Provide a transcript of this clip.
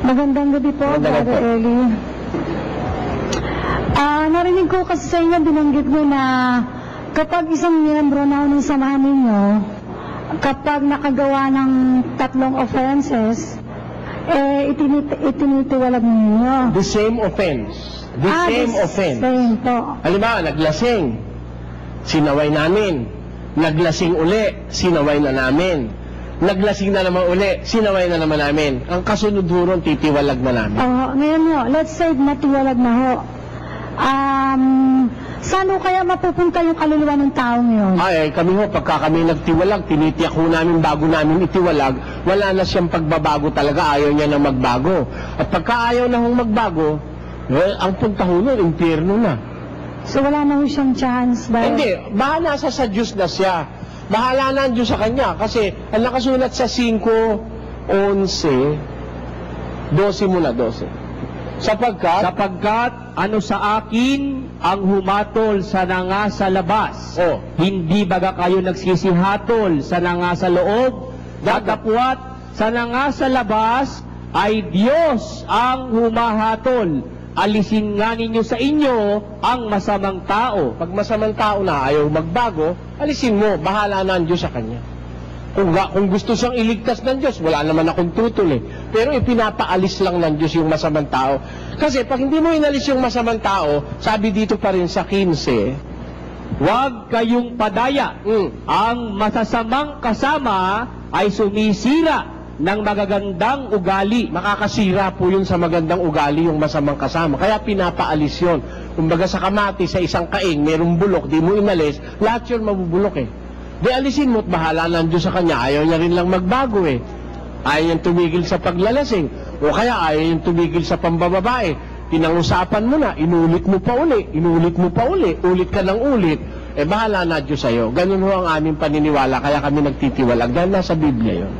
Magandang gabi po, Magandang Brother gabi. Eli. Narinig ko kasi sa inyo, binanggit mo na kapag isang miyembro na ng samahan ninyo, kapag nakagawa ng 3 offenses, itinitiwalag ninyo. The same offense. The same offense. Same po. Halimbawa, naglasing, sinaway namin. Naglasing uli, sinaway na namin. Naglasing na naman uli, sinaway na naman namin. Ang kasunod huron, titiwalag na namin. Ngayon ho, let's say matiwalag na ho. Saan ho kaya mapupunta yung kaluluwa ng tao ngayon? Ay, kami ho, pagka kami nagtiwalag, tinitiyak ho namin bago namin itiwalag, wala na siyang pagbabago talaga, ayaw niya na magbago. At pagka ayaw na hong magbago, well, ang punta ho nun, impyerno na. So wala na ho siyang chance ba? Hindi, bahala sa Diyos na siya. Bahala na ang Diyos sa kanya. Kasi ang nakasulat sa 5:11, 12 muna, 12. Sapagkat ano sa akin ang humatol sa nanga sa labas, hindi baga kayo nagsisihatol sa nanga sa loob, datapwat sa nanga sa labas ay Diyos ang humahatol. Alisin nga ninyo sa inyo ang masamang tao. pag masamang tao na ayaw magbago, alisin mo, bahala na ang Diyos sa kanya. Kung gusto siyang iligtas ng Diyos, wala naman akong tutol eh. Pero ipinapaalis lang ng Diyos yung masamang tao. Kasi pag hindi mo inalis yung masamang tao, sabi dito pa rin sa 15, huwag kayong padaya. Ang masasamang kasama ay sumisira ng magagandang ugali. makakasira po yun sa magandang ugali yung masamang kasama. Kaya pinapaalis yun. Kumbaga sa kamati, sa isang kaing, merong bulok, di mo inalis, lahat yun mabubulok eh. Di alisin mo at bahala ng Diyos sa kanya. Ayaw niya rin lang magbago eh. Ayaw niyang tumigil sa paglalasing. O kaya ayaw niyang tumigil sa pambababae. Pinangusapan mo na, inulit mo pa uli, ulit ka ng ulit. Bahala na Diyos sa'yo. Ganun ho ang aming paniniwala, kaya kami nagtitiwalag. Dahil nasa Biblia yun.